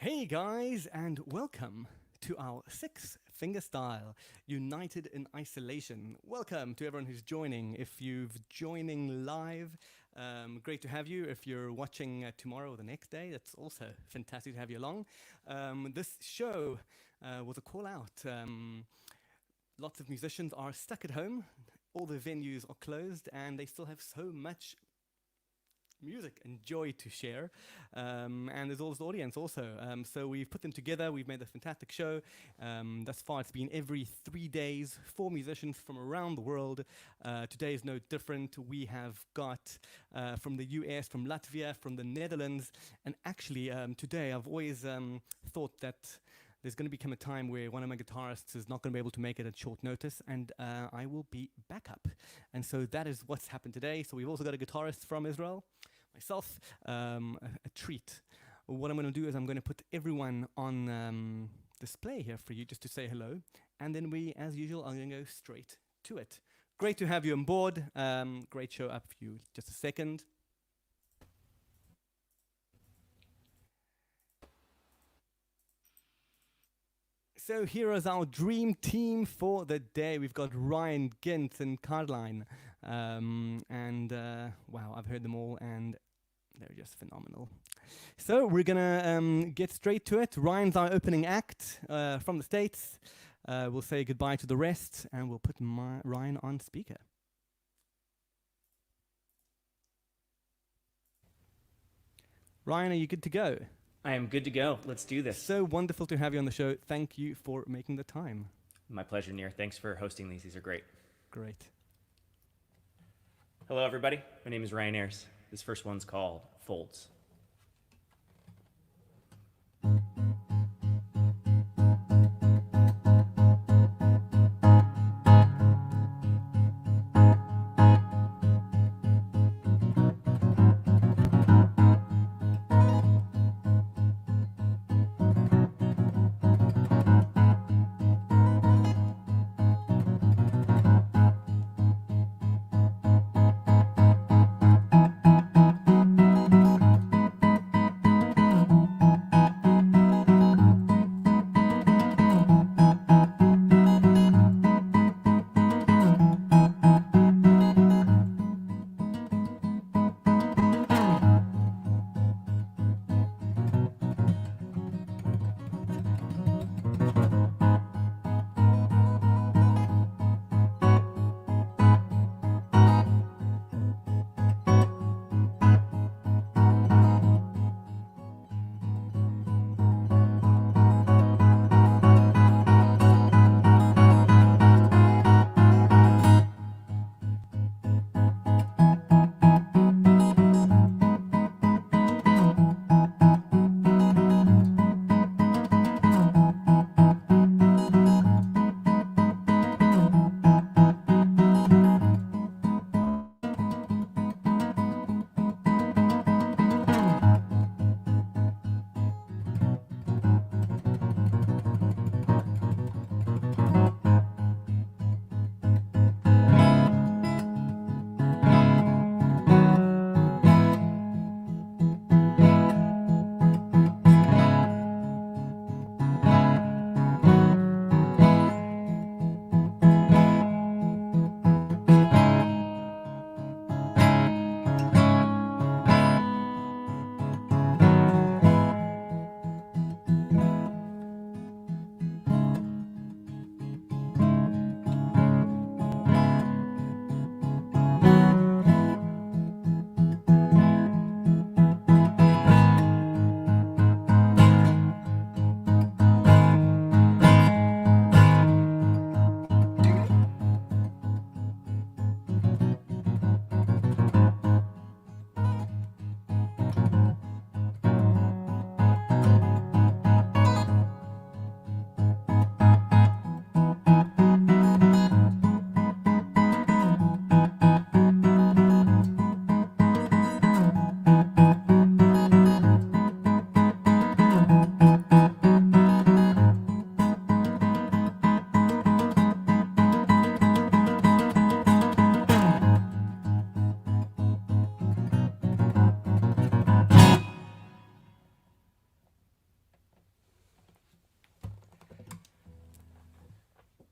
Hey guys, and welcome to our sixth FingerStyle, United in Isolation. Welcome to everyone who's joining. If you're joining live, great to have you. If you're watching tomorrow or the next day, that's also fantastic to have you along. This show was a call out. Lots of musicians are stuck at home. All the venues are closed, and they still have so much music and joy to share, and there's all this audience also, so we've put them together. We've made a fantastic show. Thus far it's been every 3 days, 4 musicians from around the world. Today is no different. We have got from the US, from Latvia, from the Netherlands, and actually today I've always thought that there's going to become a time where one of my guitarists is not going to be able to make it at short notice, and I will be backup. And so that is what's happened today. So we've also got a guitarist from Israel, myself, a treat. What I'm going to do is I'm going to put everyone on display here for you just to say hello. And then we, as usual, are going to go straight to it. Great to have you on board. Great show up for you. Just a second. So here is our dream team for the day. We've got Ryan, Gint, and Caroline. Wow, I've heard them all, and they're just phenomenal. So we're gonna get straight to it. Ryan's our opening act from the States. We'll say goodbye to the rest, and we'll put Ryan on speaker. Ryan, are you good to go? I am good to go. Let's do this. So wonderful to have you on the show. Thank you for making the time. My pleasure, Nir. Thanks for hosting these. These are great. Great. Hello, everybody. My name is Ryan Ayers. This first one's called Folds.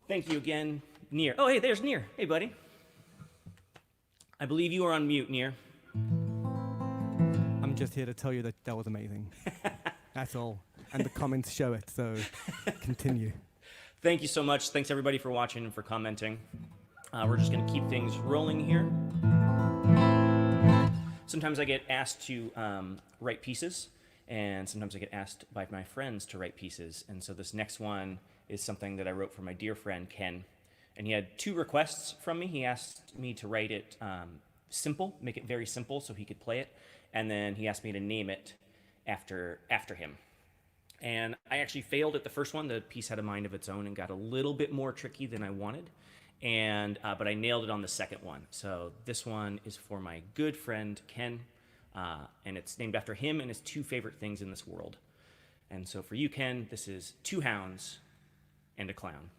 Thank you again, Near. Oh, hey, there's Near. Hey, buddy. I believe you are on mute, Near. I'm just here to tell you that that was amazing. That's all. And the comments show it, so continue. Thank you so much. Thanks, everybody, for watching and for commenting. We're just going to keep things rolling here. Sometimes I get asked to write pieces, and sometimes I get asked by my friends to write pieces. And so this next one is something that I wrote for my dear friend, Ken. And he had 2 requests from me. He asked me to write it simple, make it very simple so he could play it. And then he asked me to name it after him. And I actually failed at the first one. The piece had a mind of its own and got a little bit more tricky than I wanted. But I nailed it on the second one. So this one is for my good friend, Ken. And it's named after him and his 2 favorite things in this world. And so for you, Ken, this is 2 hounds and a clown.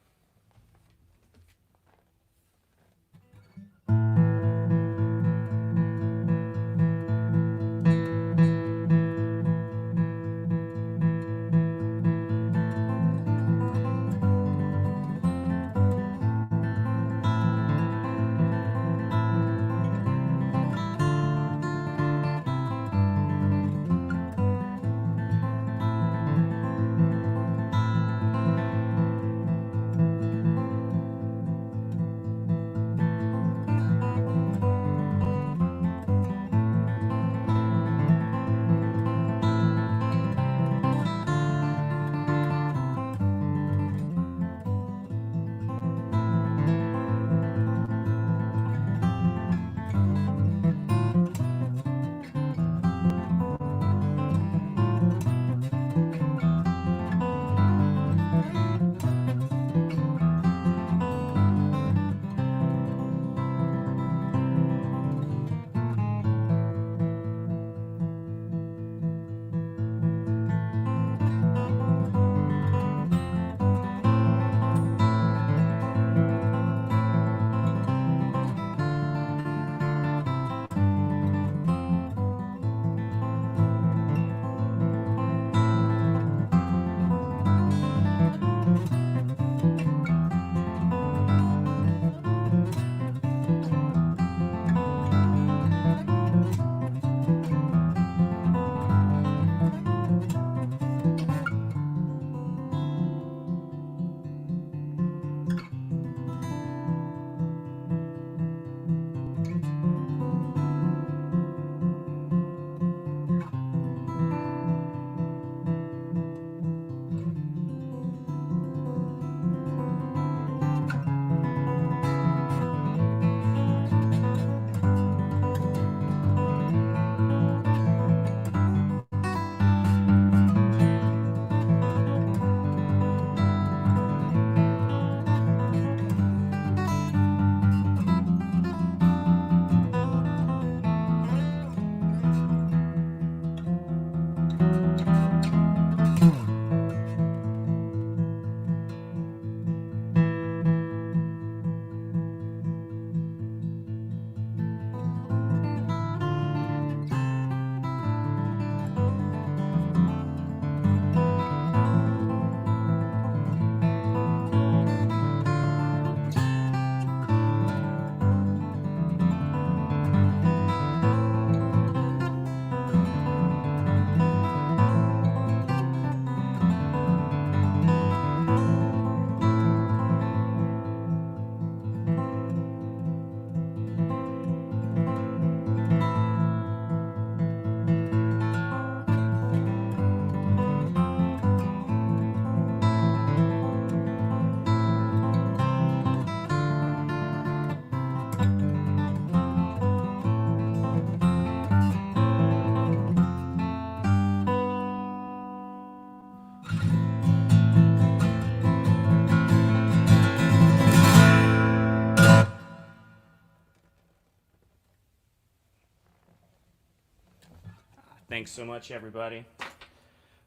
Thanks so much, everybody.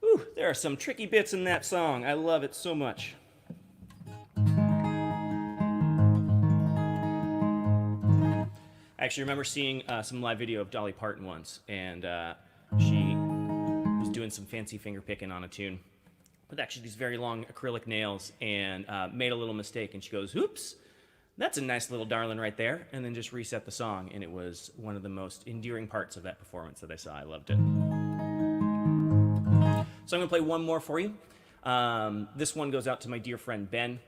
Ooh, there are some tricky bits in that song. I love it so much. I actually remember seeing some live video of Dolly Parton once, and she was doing some fancy finger picking on a tune. with actually these very long acrylic nails and made a little mistake. And she goes, oops, that's a nice little darling right there. And then just reset the song. And it was one of the most endearing parts of that performance that I saw. I loved it. So I'm going to play one more for you. This one goes out to my dear friend Ben,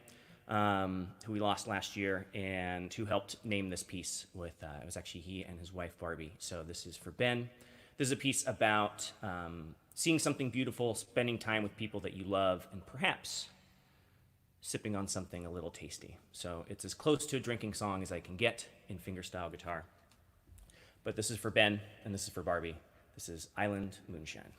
who we lost last year, and who helped name this piece with, it was actually he and his wife Barbie. So this is for Ben. This is a piece about seeing something beautiful, spending time with people that you love, and perhaps sipping on something a little tasty. So it's as close to a drinking song as I can get in fingerstyle guitar. But this is for Ben, and this is for Barbie. This is Island Moonshine.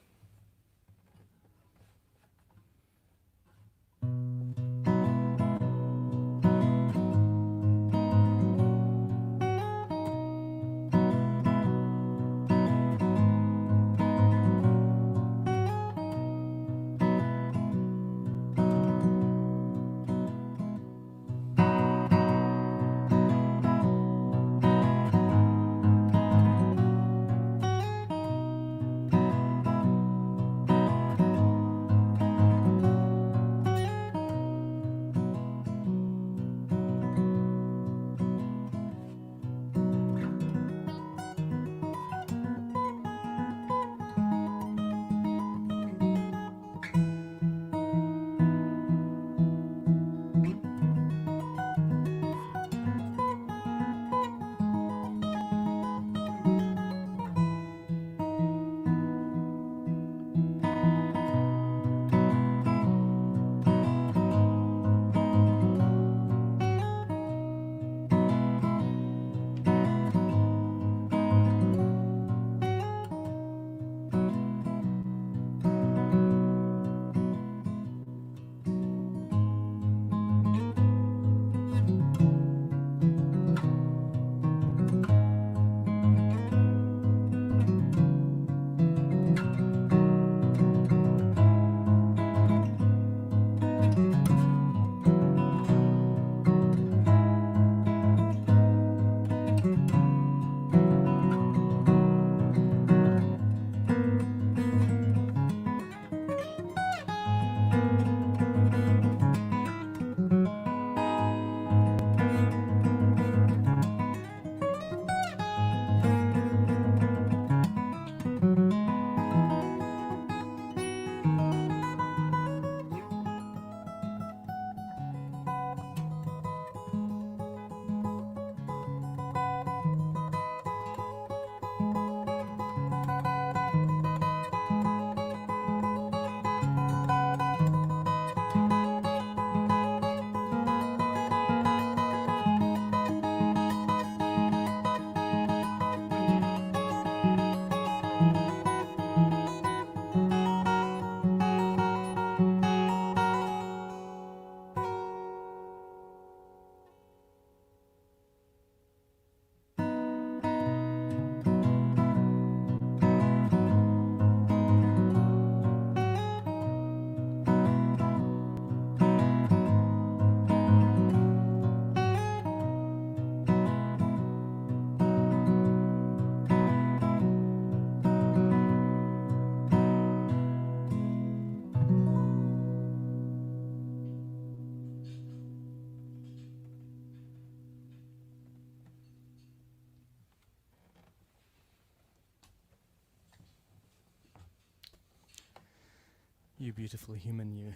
You beautiful human, you.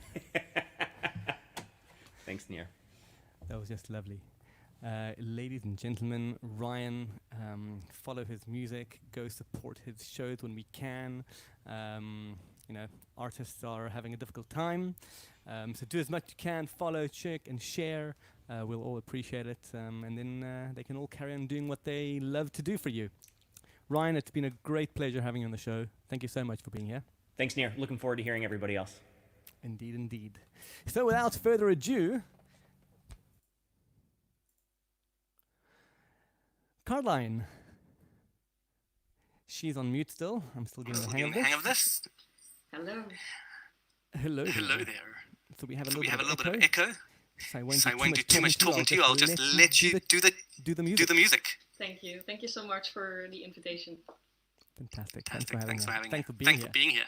Thanks, Nir. That was just lovely. Ladies and gentlemen, Ryan, follow his music, go support his shows when we can. Artists are having a difficult time. So do as much as you can, follow, check, and share. We'll all appreciate it. And then they can all carry on doing what they love to do for you. Ryan, it's been a great pleasure having you on the show. Thank you so much for being here. Thanks, Nir. Looking forward to hearing everybody else. Indeed, indeed. So without further ado, Caroline. She's on mute still. I'm still getting the hang of this. Hello. Hello there. Hello there. So we have a little bit of echo. So I won't do too much talking to you. I'll just let you do the music. Thank you. Thank you so much for the invitation. Fantastic. Thanks for having me. Thanks for being Thanks here. for being here.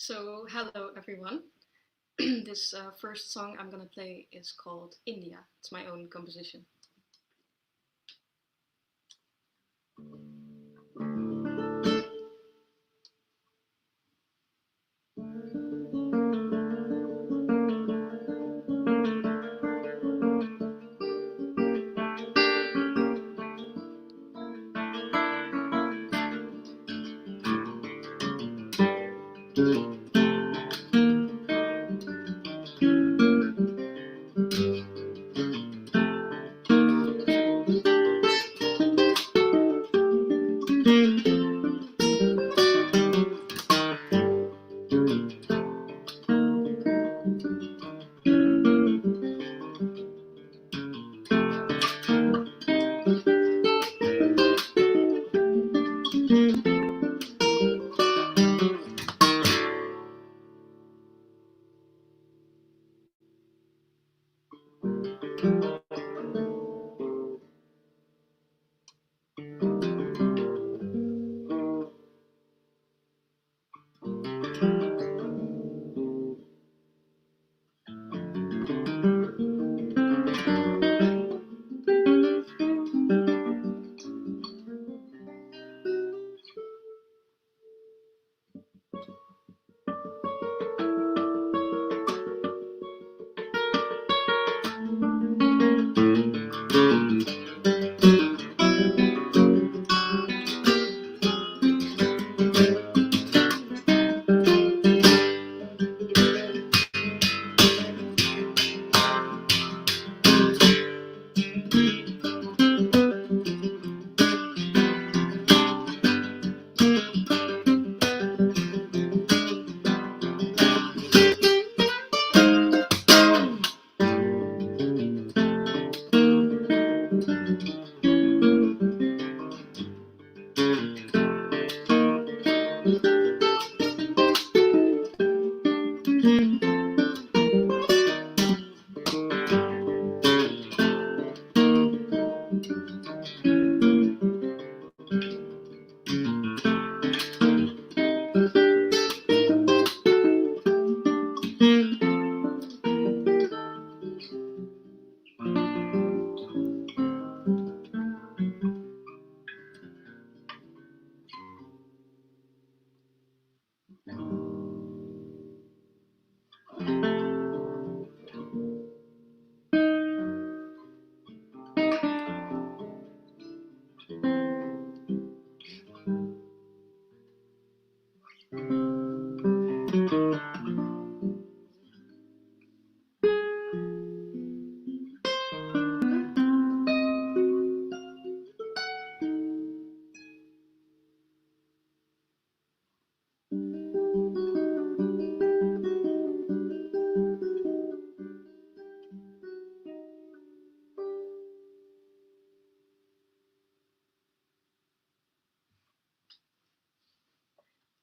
So, hello everyone. This first song I'm gonna play is called India. It's my own composition.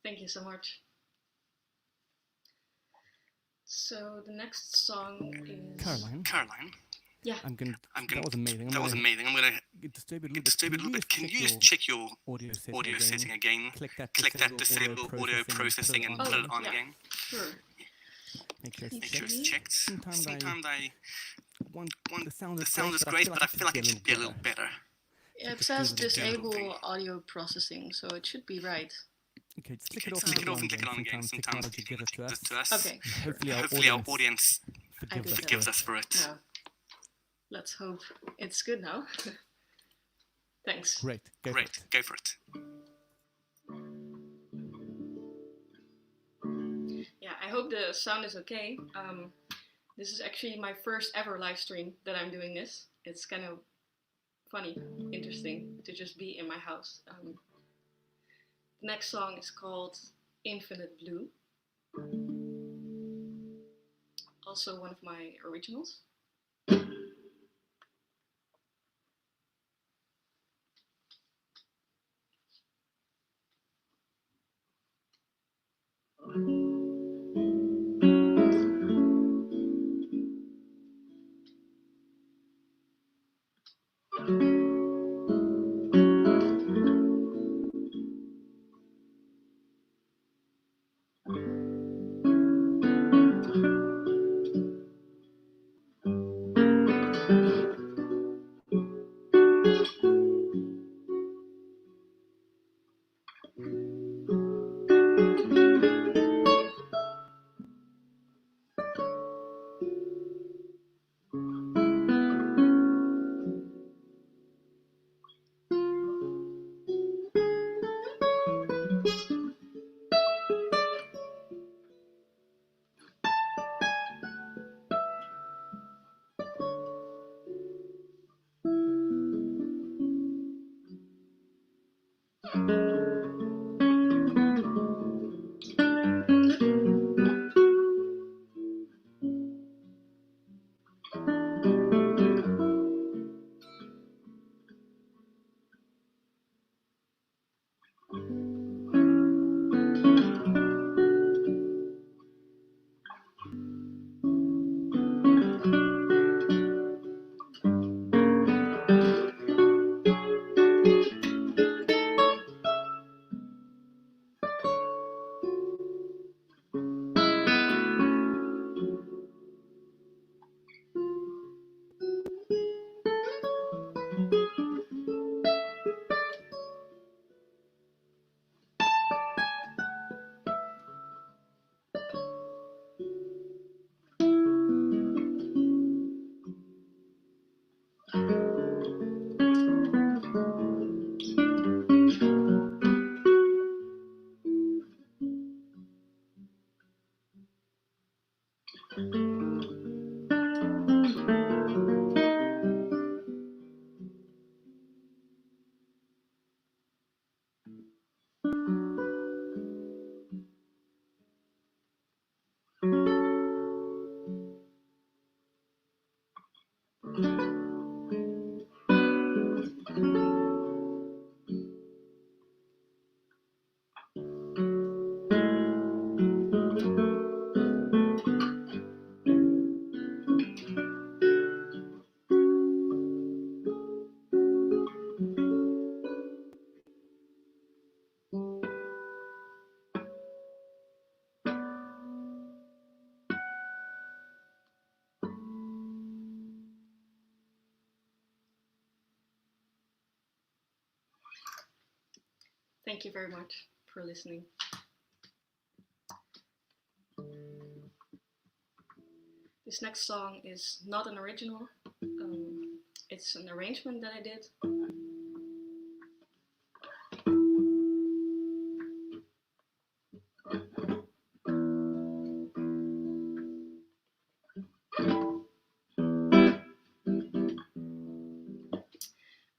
Thank you so much. So the next song is Caroline, Yeah. that was amazing. That was amazing. I'm gonna disturb it disturb it a little bit. Can you just check your audio setting again? Click that Disable audio processing and put it on yeah. again. Sure. Make sure Make it's sure checked. it's checked. Sometimes I want want the sound is great, but I feel like it should be a little better. Yeah, it just says do the disable thing. audio processing, so it should be right. Okay, just click it off Click and it off and click it on again. Sometimes Sometimes technology gives it to us. to us. Okay. And Sure. hopefully our audience forgives forgives us us for it. us for it. Yeah. Let's hope it's good now. Thanks. Great, go for it. Go for it. Yeah, I hope the sound is okay. This is actually my first ever live stream that I'm doing this. It's kind of funny, interesting to just be in my house. The next song is called Infinite Blue. Also one of my originals. Thank you very much for listening. This next song is not an original. It's an arrangement that I did.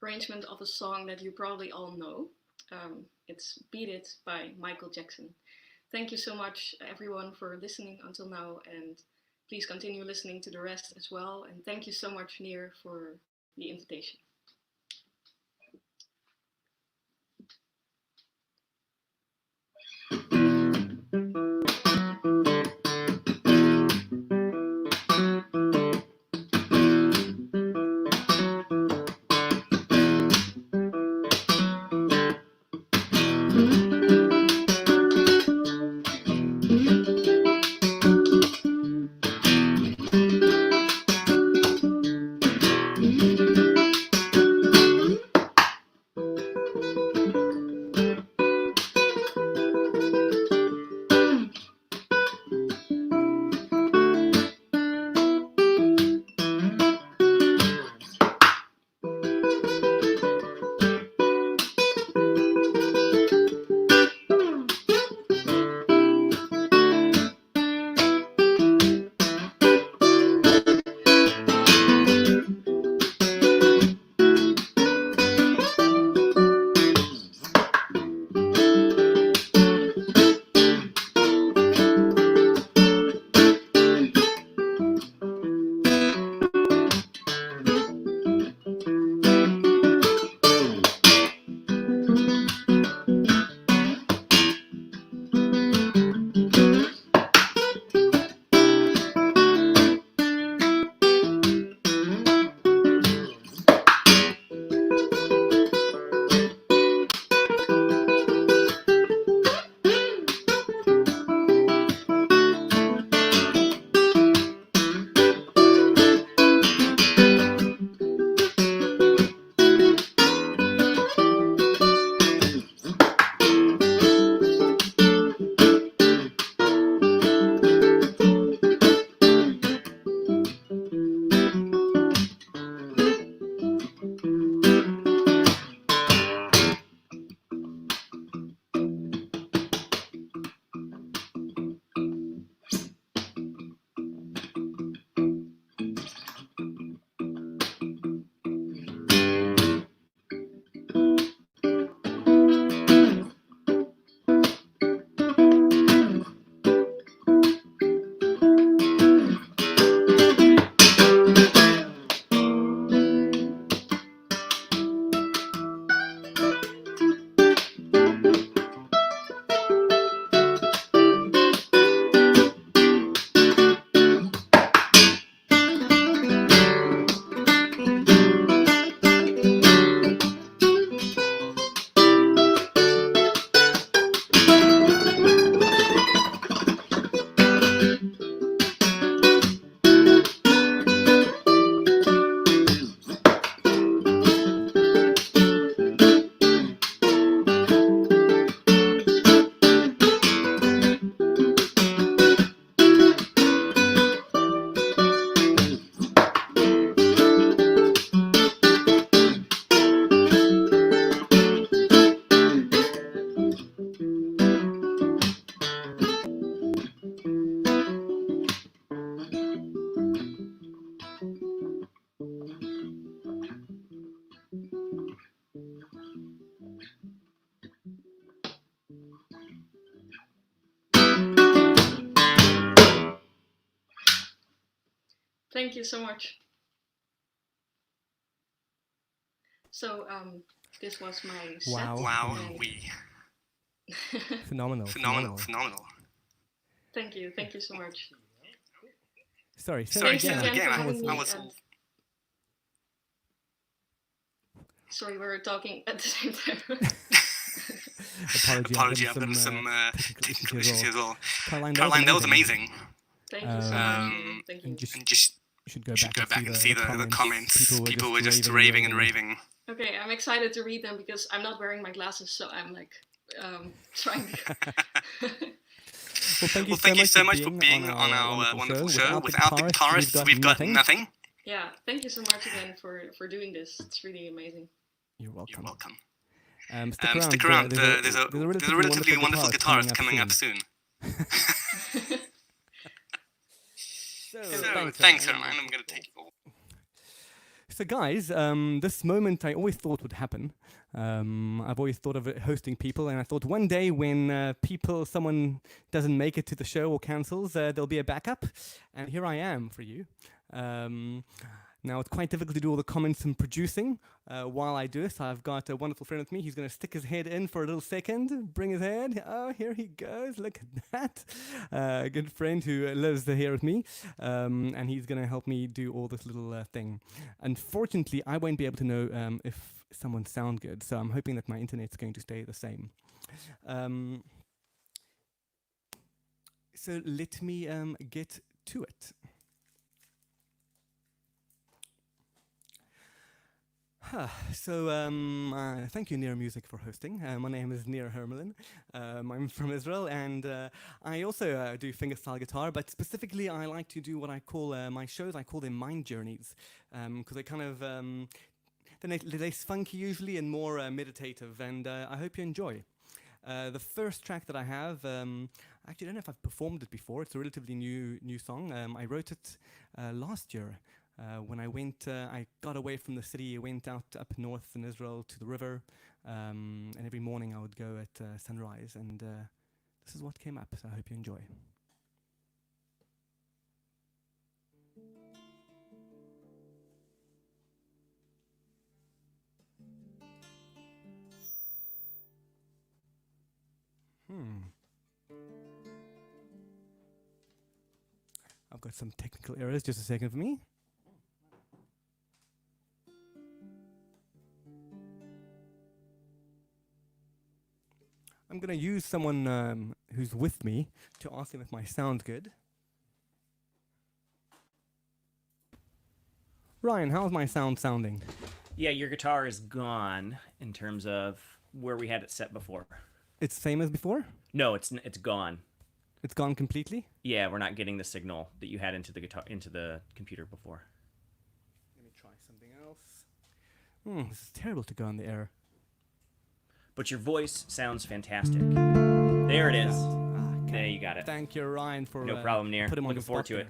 Arrangement of a song that you probably all know. It's Beat It by Michael Jackson. Thank you so much, everyone, for listening until now, and please continue listening to the rest as well. And thank you so much, Neer, for the invitation. Thank you so much. So this was my set. Wow. Phenomenal. Phenomenal. Thank you so much. Sorry, Thank you again. again for I having me. was. Sorry, we were talking at the same time. Apology, I've got some technical issues here as well. Caroline, That was amazing. Thank you so much. Thank you. And just And just you should go back and see the comments. People were just raving and raving. Okay, I'm excited to read them because I'm not wearing my glasses, so I'm like trying to. Well, thank you so much for being on our wonderful show. Without the guitarists, we've got nothing. Yeah, thank you so much again for doing this. It's really amazing. You're welcome. Stick around. There's a relatively wonderful guitarist coming up soon. Thanks, Caroline. I'm going to take it all. So guys, this moment I always thought would happen. I've always thought of it hosting people, and I thought one day when someone doesn't make it to the show or cancels, there'll be a backup, and here I am for you. Now it's quite difficult to do all the comments and producing while I do this. I've got a wonderful friend with me. He's going to stick his head in for a little second, bring his head. Oh, here he goes. Look at that. A good friend who lives here with me. And he's going to help me do all this little thing. Unfortunately, I won't be able to know if someone sounds good. So I'm hoping that my internet's going to stay the same. So let me get to it. So thank you, Nir Music, for hosting. My name is Nir Hermelin. I'm from Israel, and I also do fingerstyle guitar, but specifically I like to do what I call my shows, I call them mind journeys, because they kind of, they're less funky usually and more meditative, and I hope you enjoy. The first track that I have, I actually don't know if I've performed it before. It's a relatively new song. I wrote it last year. When I got away from the city, I went out up north in Israel to the river, and every morning I would go at sunrise, and this is what came up, so I hope you enjoy. I've got some technical errors, just a second for me. I'm going to use someone who's with me to ask him if my sound's good. Ryan, how's my sound sounding? Yeah, your guitar is gone in terms of where we had it set before. It's same as before? No, it's gone. It's gone completely? Yeah, we're not getting the signal that you had into the computer before. Let me try something else. This is terrible to go on the air. But your voice sounds fantastic. There it is. Okay. There, you got it. Thank you, Ryan, for no problem, Nir. put him on Looking the forward spot to it.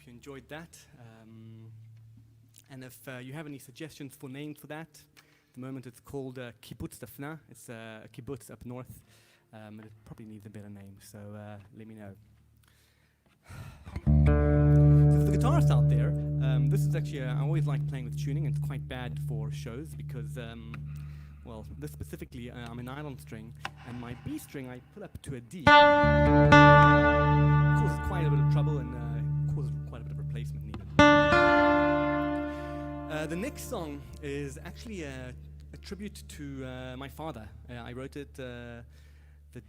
you enjoyed that. And if you have any suggestions for names for that, at the moment it's called Kibbutz Dafna. It's a kibbutz up north. And it probably needs a better name, so let me know. So for the guitarists out there, this is actually, I always like playing with tuning, and it's quite bad for shows because, well, this specifically, I'm an nylon string, and my B string I put up to a D. It causes quite a bit of trouble and causes quite a bit of replacement needed. The next song is actually a tribute to my father. I wrote it the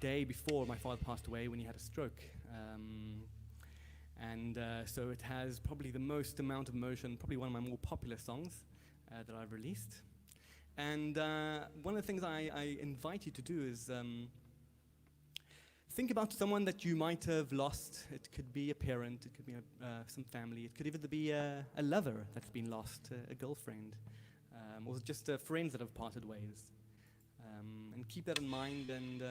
day before my father passed away when he had a stroke. So it has probably the most amount of emotion, probably one of my more popular songs that I've released. And one of the things I invite you to do is think about someone that you might have lost. It could be a parent, it could be some family, it could even be a lover that's been lost, a girlfriend, or just friends that have parted ways. And keep that in mind, and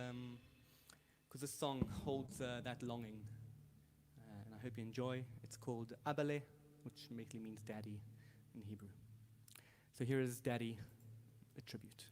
because this song holds that longing. And I hope you enjoy. It's called Abale, which basically means daddy in Hebrew. So here is Daddy, a tribute.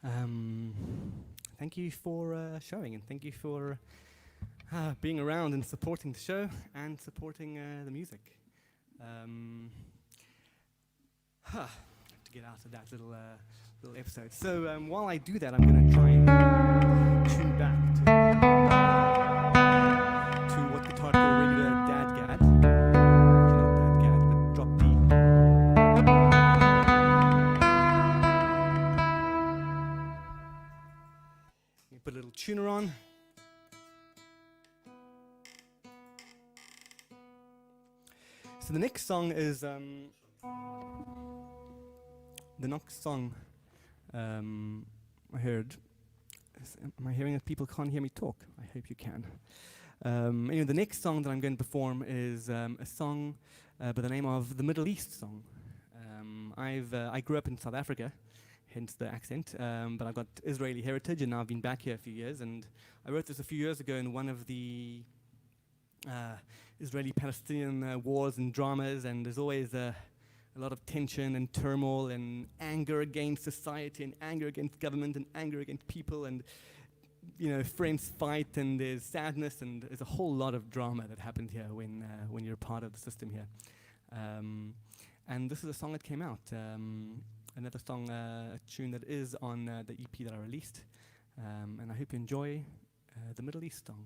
Um, Thank you for showing, and thank you for being around and supporting the show and supporting the music. To get out of that little episode. So while I do that, I'm going to try and tune back to what guitar called regular dadgad. Actually not dadgad, but drop D. Put a little tuner on. So the next song is the next song I heard. Am I hearing that people can't hear me talk? I hope you can. Anyway, the next song that I'm going to perform is a song by the name of the Middle East song. I grew up in South Africa, hence the accent, but I've got Israeli heritage, and now I've been back here a few years. And I wrote this a few years ago in one of the Israeli-Palestinian wars and dramas, and there's always a lot of tension and turmoil and anger against society and anger against government and anger against people, and friends fight, and there's sadness, and there's a whole lot of drama that happens here when you're part of the system here. And this is a song that came out, another song, a tune that is on the EP that I released, and I hope you enjoy the Middle East song.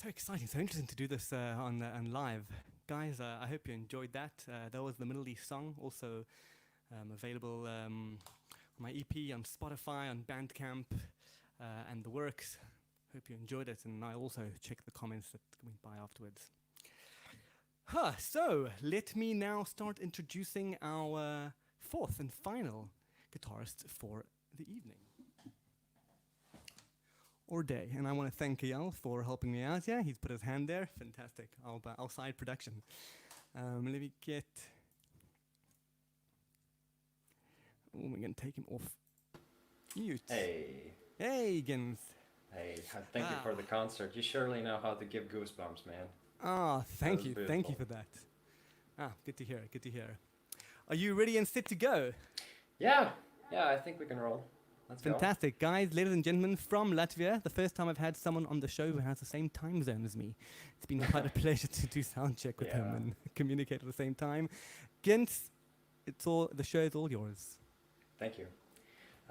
So exciting, so interesting to do this on live. Guys, I hope you enjoyed that. That was the Middle East song, also available on my EP, on Spotify, on Bandcamp, and the works. Hope you enjoyed it, and I also checked the comments that went by afterwards. So, let me now start introducing our fourth and final guitarist for the evening. Or day. And I want to thank Eyal for helping me out. Yeah, he's put his hand there. Fantastic. Our side production. Let me get... Oh, we're going to take him off mute. Hey. Hey, Gens. Hey, thank you for the concert. You surely know how to give goosebumps, man. Thank you. Thank you for that. Good to hear. Good to hear. Are you ready and set to go? Yeah, I think we can roll. Let's Fantastic. Guys, ladies and gentlemen, from Latvia, the first time I've had someone on the show who has the same time zone as me. It's been quite a pleasure to do sound check with him and communicate at the same time. Gens, the show is all yours. Thank you.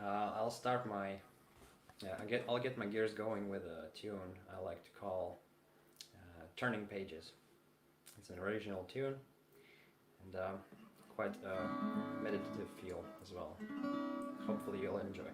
I'll start my... I'll get my gears going with a tune I like to call Turning Pages. It's an original tune and quite a meditative feel as well. Hopefully you'll enjoy.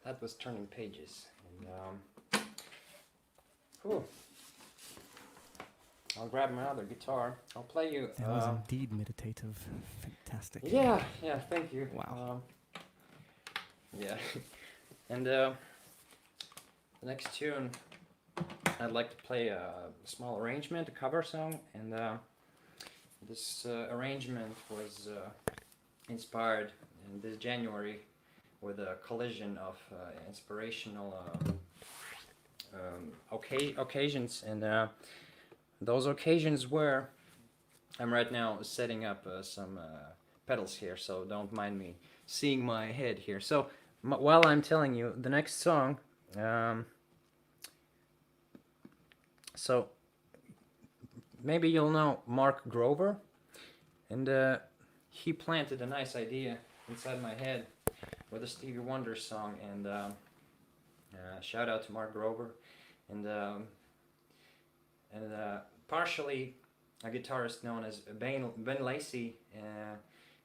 That was Turning Pages, and I'll grab my other guitar. I'll play you. That was indeed meditative. Fantastic. Yeah, thank you. Wow. Yeah, and the next tune, I'd like to play a small arrangement, a cover song, and this arrangement was inspired in this January with a collision of inspirational occasions, and those occasions were, I'm right now setting up some pedals here, so don't mind me seeing my head here. So while I'm telling you, the next song So maybe you'll know Mark Grover, and he planted a nice idea inside my head with a Stevie Wonder song, and shout out to Mark Grover, and partially a guitarist known as Ben Lacey.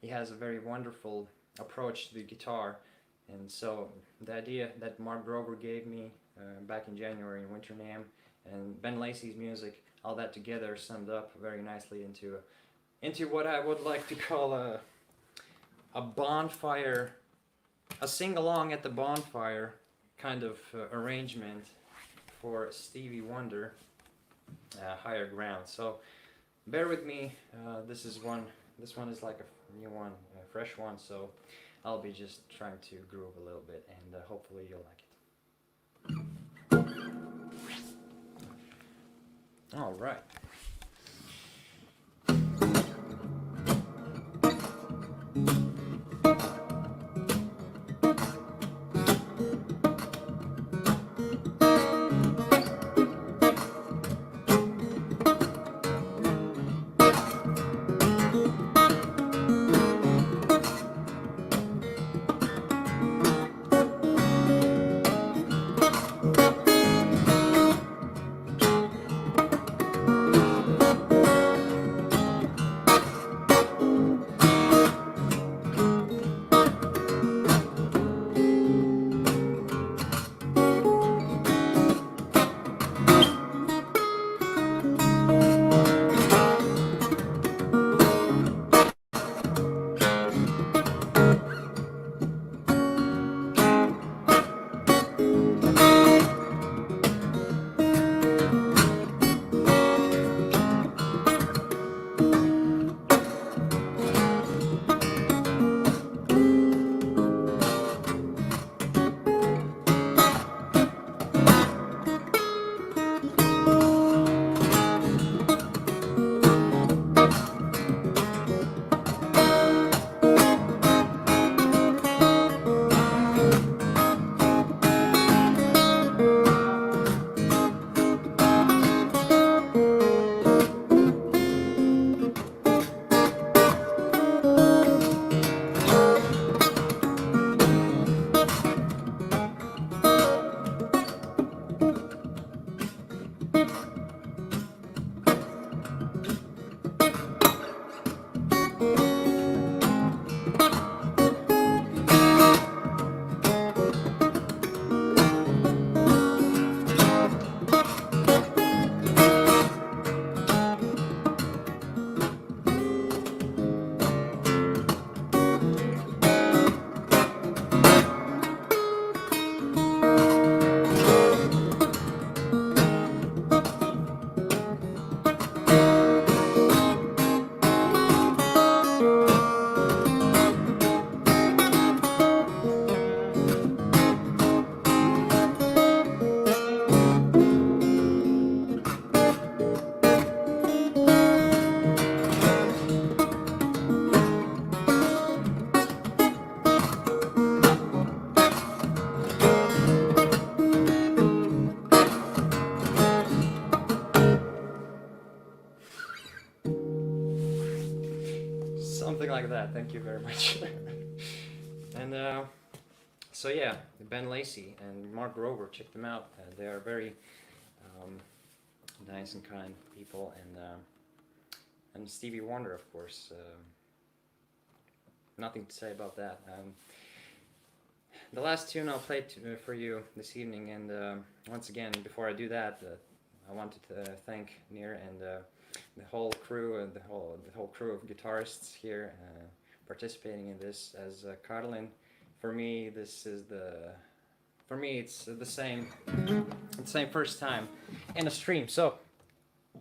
He has a very wonderful approach to the guitar, and so the idea that Mark Grover gave me back in January in Winternam and Ben Lacey's music, all that together summed up very nicely into what I would like to call a bonfire, a sing-along at the bonfire kind of arrangement for Stevie Wonder, Higher Ground. So bear with me. This one is like a new one, a fresh one. So I'll be just trying to groove a little bit, and hopefully you'll like it. All right. Something like that. Thank you very much. And so yeah, Ben Lacey and Mark Grover, check them out. They are very nice and kind people, and Stevie Wonder, of course. Nothing to say about that. The last tune I'll play for you this evening, and once again, before I do that, I wanted to thank Nir and the whole crew and the whole crew of guitarists here participating in this. As Karlin, for me, it's the same first time in a stream. So,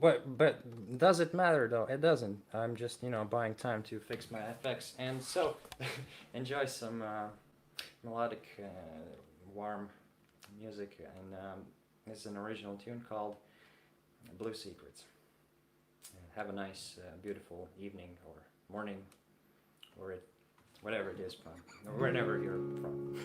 but does it matter though? It doesn't. I'm just buying time to fix my FX, and so enjoy some melodic, warm music, and it's an original tune called Blue Secrets. Have a nice, beautiful evening or morning, or whatever it is from, or wherever you're from.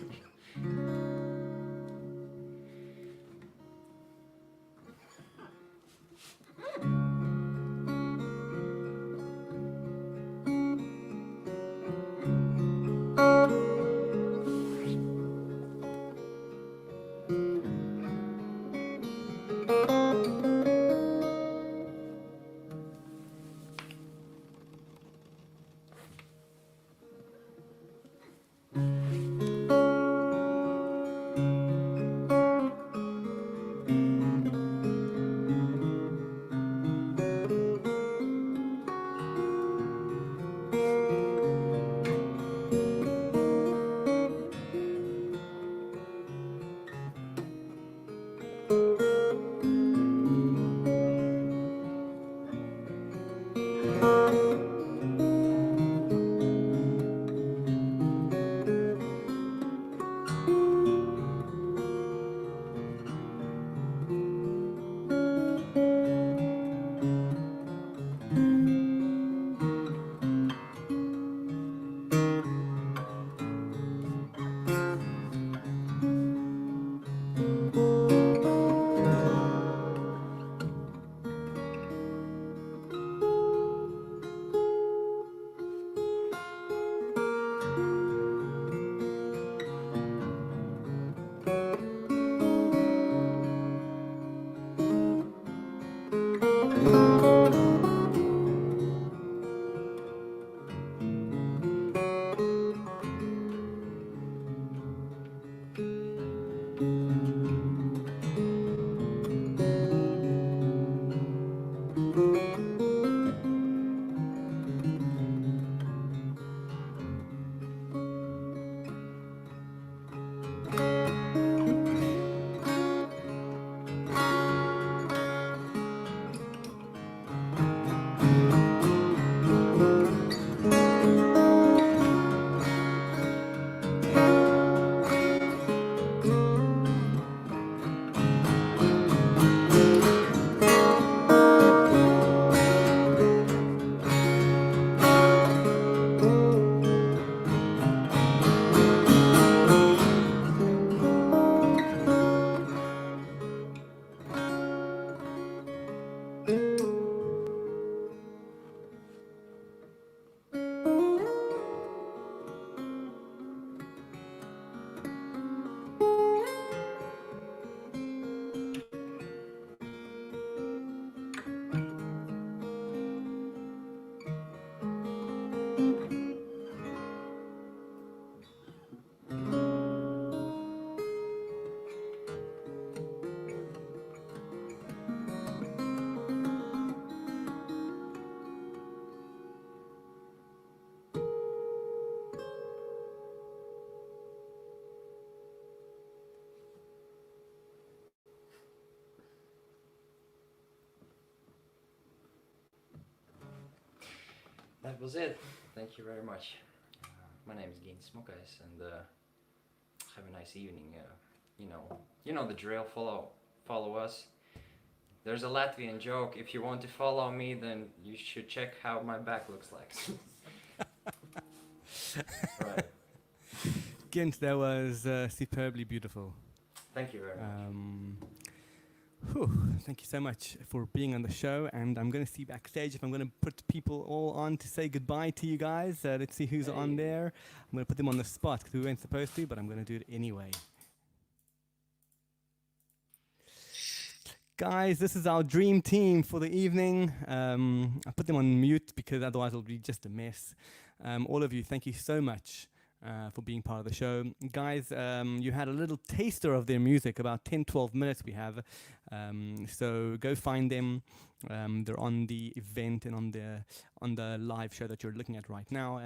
That was it. Thank you very much. My name is Geen Smokkes, and have a nice evening. You know the drill. Follow us. There's a Latvian joke. If you want to follow me, then you should check how my back looks like. Right. Gint, that was superbly beautiful. Thank you very much. Thank you so much for being on the show, and I'm going to see backstage if I'm going to put people all on to say goodbye to you guys. Let's see who's on there. I'm going to put them on the spot because we weren't supposed to, but I'm going to do it anyway. Guys, this is our dream team for the evening. I put them on mute because otherwise it'll be just a mess. All of you, thank you so much for being part of the show. Guys, you had a little taster of their music, about 10-12 minutes we have. So go find them. They're on the event and on the live show that you're looking at right now.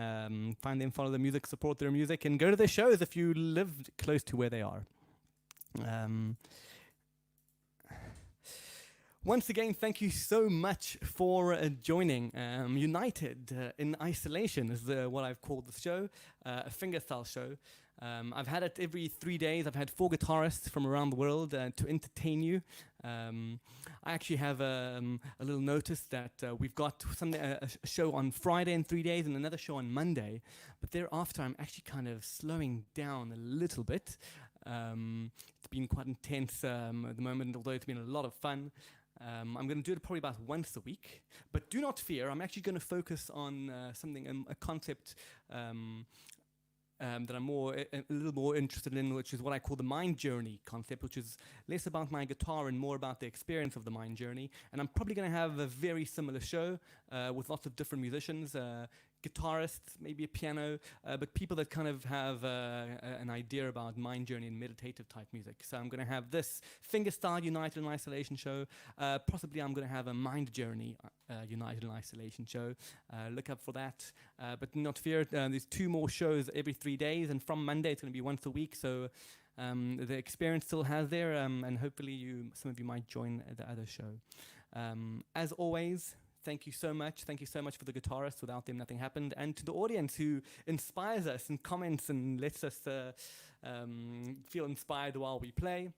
Find them, follow the music, support their music, and go to their shows if you live close to where they are. Once again, thank you so much for joining. United in Isolation is what I've called the show, a fingerstyle show. I've had it every 3 days. I've had 4 guitarists from around the world to entertain you. I actually have a little notice that we've got a show on Friday in 3 days and another show on Monday. But thereafter, I'm actually kind of slowing down a little bit. It's been quite intense at the moment, although it's been a lot of fun. I'm going to do it probably about once a week, but do not fear. I'm actually going to focus on a concept that I'm a little more interested in, which is what I call the mind journey concept, which is less about my guitar and more about the experience of the mind journey. And I'm probably going to have a very similar show with lots of different musicians, guitarists, maybe a piano, but people that kind of have an idea about mind journey and meditative type music. So I'm going to have this Fingerstyle United in Isolation show. Possibly I'm going to have a mind journey United in Isolation show. Look up for that. But not fear, there's 2 more shows every 3 days, and from Monday it's going to be once a week. So the experience still has there, and hopefully some of you might join the other show. As always, thank you so much. Thank you so much for the guitarists. Without them, nothing happened. And to the audience who inspires us and comments and lets us feel inspired while we play.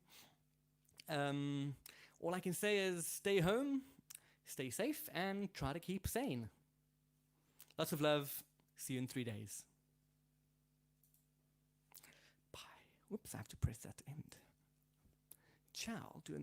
All I can say is stay home, stay safe, and try to keep sane. Lots of love. See you in 3 days. Bye. Whoops, I have to press that end. Ciao. Do an